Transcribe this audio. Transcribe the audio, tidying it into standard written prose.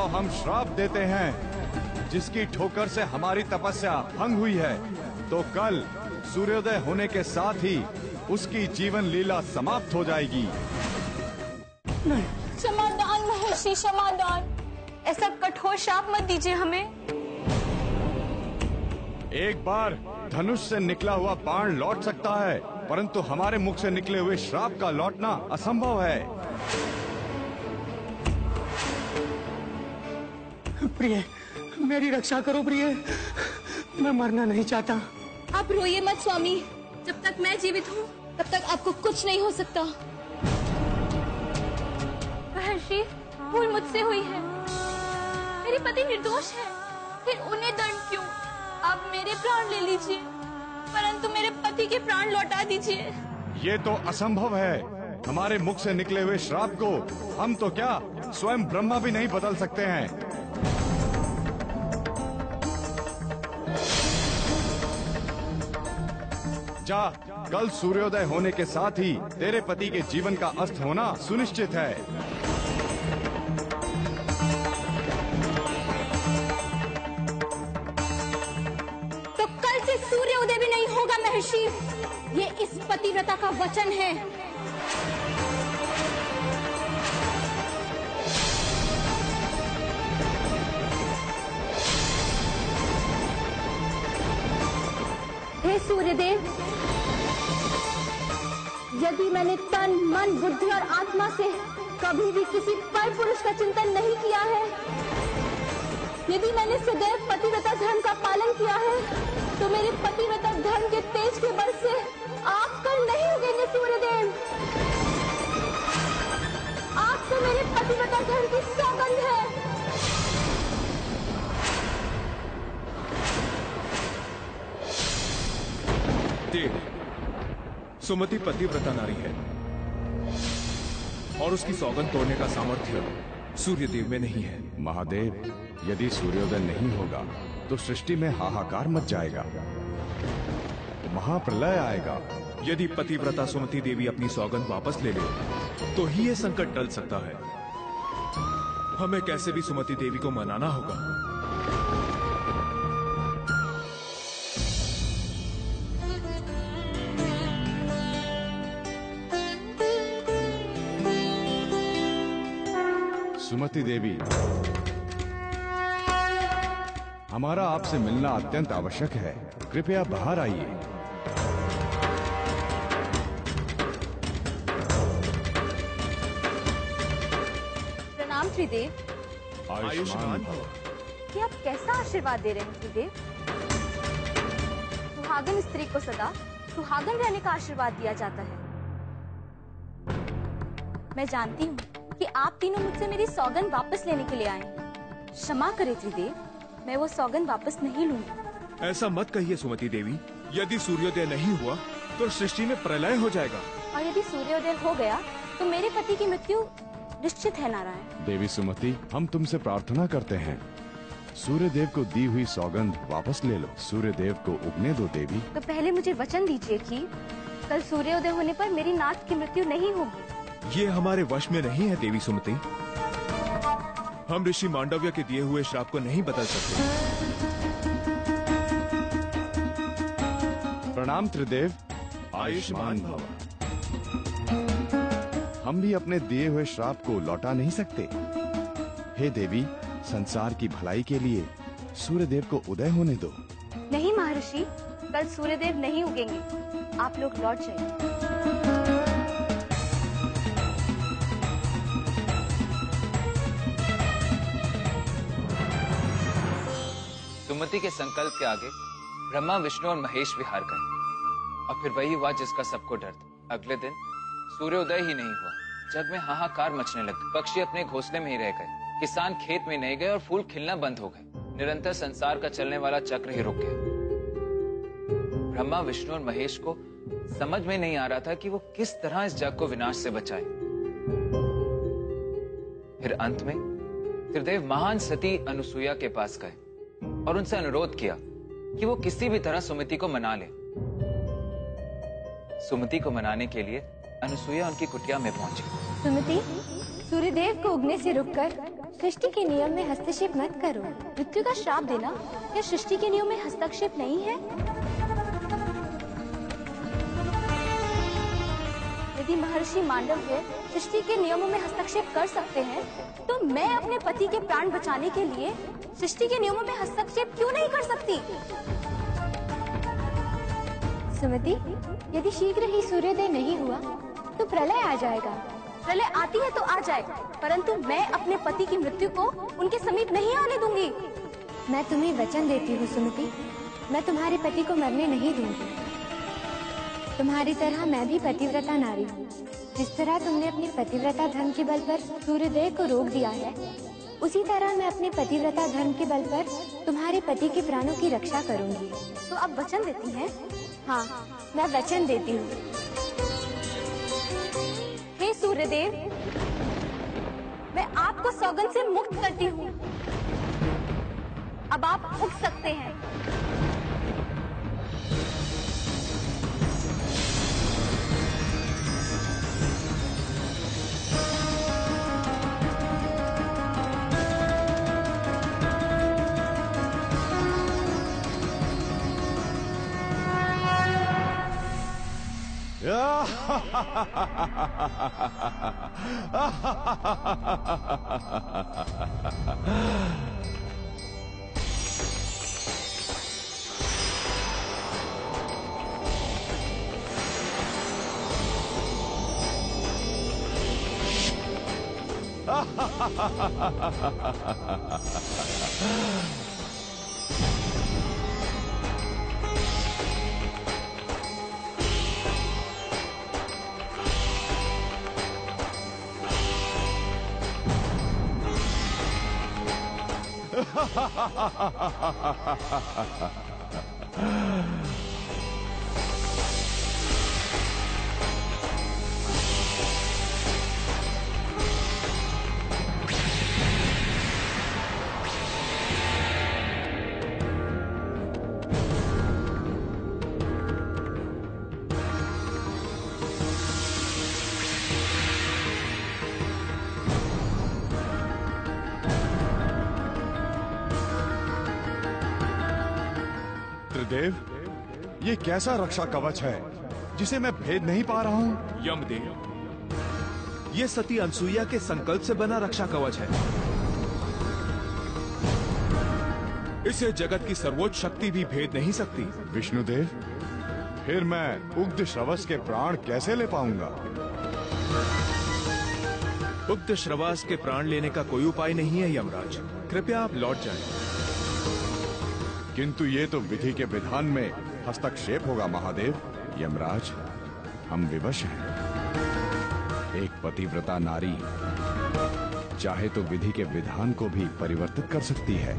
हम श्राप देते हैं जिसकी ठोकर से हमारी तपस्या भंग हुई है, तो कल सूर्योदय होने के साथ ही उसकी जीवन लीला समाप्त हो जाएगी। नहीं। क्षमादान महर्षि, क्षमादान। ऐसा कठोर श्राप मत दीजिए हमें। एक बार धनुष से निकला हुआ बाण लौट सकता है, परंतु हमारे मुख से निकले हुए श्राप का लौटना असंभव है। प्रिय, मेरी रक्षा करो प्रिय, मैं मरना नहीं चाहता। आप रोइए मत स्वामी, जब तक मैं जीवित हूँ तब तक आपको कुछ नहीं हो सकता। महर्षि, भूल मुझसे हुई है, मेरे पति निर्दोष है, फिर उन्हें दंड क्यों? आप मेरे प्राण ले लीजिए, परंतु मेरे पति के प्राण लौटा दीजिए। ये तो असंभव है। हमारे मुख से निकले हुए श्राप को हम तो क्या स्वयं ब्रह्मा भी नहीं बदल सकते हैं। जा, कल सूर्योदय होने के साथ ही तेरे पति के जीवन का अस्त होना सुनिश्चित है। तो कल से सूर्योदय भी नहीं होगा महर्षि, ये इस पतिव्रता का वचन है। हे सूर्यदेव, यदि मैंने तन, मन, बुद्धि और आत्मा से कभी भी किसी पर पुरुष का चिंतन नहीं किया है, यदि मैंने सदैव पतिव्रता धर्म का पालन किया है, तो मेरे पतिव्रता धर्म के तेज के बल से आप कल नहीं उगेंगे सूर्यदेव। आपसे मेरे पतिव्रता धर्म की सौगंध है। सुमति पतिव्रता नारी है और उसकी सौगंध तोड़ने का सामर्थ्य सूर्यदेव में नहीं है। महादेव, यदि सूर्योदय नहीं होगा तो सृष्टि में हाहाकार मच जाएगा, महाप्रलय आएगा। यदि पतिव्रता सुमति देवी अपनी सौगंध वापस ले ले तो ही ये संकट टल सकता है। हमें कैसे भी सुमति देवी को मनाना होगा। सुमति देवी, हमारा आपसे मिलना अत्यंत आवश्यक है, कृपया बाहर आइए। प्रणाम त्रिदेव। आयुष्मान भव। कि आप कैसा आशीर्वाद दे रहे हैं त्रिदेव? सुहागन स्त्री को सदा सुहागन रहने का आशीर्वाद दिया जाता है। मैं जानती हूँ कि आप तीनों मुझसे मेरी सौगंध वापस लेने के लिए आए हैं। क्षमा करें त्रिदेव, मैं वो सौगंध वापस नहीं लूंगी। ऐसा मत कहिए सुमति देवी, यदि सूर्योदय नहीं हुआ तो सृष्टि में प्रलय हो जाएगा। और यदि सूर्योदय हो गया तो मेरे पति की मृत्यु निश्चित है। नारायण देवी सुमति, हम तुमसे प्रार्थना करते हैं, सूर्यदेव को दी हुई सौगंध वापस ले लो। सूर्यदेव को उगने दो देवी। तो पहले मुझे वचन दीजिए कि कल सूर्योदय होने पर मेरी नाथ की मृत्यु नहीं होगी। ये हमारे वश में नहीं है देवी सुमति। हम ऋषि मांडव्य के दिए हुए श्राप को नहीं बदल सकते। प्रणाम त्रिदेव। आयुष्मान भव। हम भी अपने दिए हुए श्राप को लौटा नहीं सकते। हे देवी, संसार की भलाई के लिए सूर्यदेव को उदय होने दो। नहीं महर्षि, कल सूर्यदेव नहीं उगेंगे, आप लोग लौट जाइए। सुमति के संकल्प के आगे ब्रह्मा, विष्णु और महेश विहार गए और फिर वही हुआ जिसका सबको डर था। अगले दिन सूर्योदय ही नहीं हुआ, जग में हाहाकार मचने लगा। पक्षी अपने घोंसले में ही रह गए, किसान खेत में नहीं गए और फूल खिलना बंद हो गए। निरंतर संसार का चलने वाला चक्र ही रुक गया। ब्रह्मा, विष्णु और महेश को समझ में नहीं आ रहा था कि वो किस तरह इस जग को विनाश से बचाए। फिर अंत में त्रिदेव महान सती अनुसुईया के पास गए और उनसे अनुरोध किया कि वो किसी भी तरह सुमति को मना ले। सुमति को मनाने के लिए अनुसुईया उनकी कुटिया में पहुंची। सुमति, सूर्यदेव को उगने से रुककर सृष्टि के नियम में हस्तक्षेप मत करो। मृत्यु का श्राप देना क्या सृष्टि के नियम में हस्तक्षेप नहीं है? यदि महर्षि मांडव्य सृष्टि के नियमों में हस्तक्षेप कर सकते हैं, तो मैं अपने पति के प्राण बचाने के लिए सृष्टि के नियमों में हस्तक्षेप क्यों नहीं कर सकती? सुमति, यदि शीघ्र ही सूर्योदय नहीं हुआ तो प्रलय आ जाएगा। प्रलय आती है तो आ जाए, परंतु मैं अपने पति की मृत्यु को उनके समीप नहीं आने दूंगी। मैं तुम्हें वचन देती हूँ सुमति, मैं तुम्हारे पति को मरने नहीं दूंगी। तुम्हारी तरह मैं भी पतिव्रता नारी हूँ। जिस तरह तुमने अपने पतिव्रता धर्म के बल पर सूर्योदय को रोक दिया है, उसी तरह मैं अपने पतिव्रता धर्म के बल पर तुम्हारे पति के प्राणों की रक्षा करूंगी। तो आप वचन देती हैं? हाँ, मैं वचन देती हूँ। हे सूर्यदेव, मैं आपको सौगंध से मुक्त करती हूँ। अब आप उठ सकते हैं। त्रिदेव, ये कैसा रक्षा कवच है जिसे मैं भेद नहीं पा रहा हूँ? यमदेव, ये सती अनसुईया के संकल्प से बना रक्षा कवच है। इसे जगत की सर्वोच्च शक्ति भी भेद नहीं सकती। विष्णुदेव, फिर मैं उग्ध श्रवस के प्राण कैसे ले पाऊंगा? उग्ध श्रवास के प्राण लेने का कोई उपाय नहीं है यमराज, कृपया आप लौट जाएं। किंतु ये तो विधि के विधान में हस्तक्षेप होगा महादेव। यमराज, हम विवश हैं। एक पतिव्रता नारी चाहे तो विधि के विधान को भी परिवर्तित कर सकती है।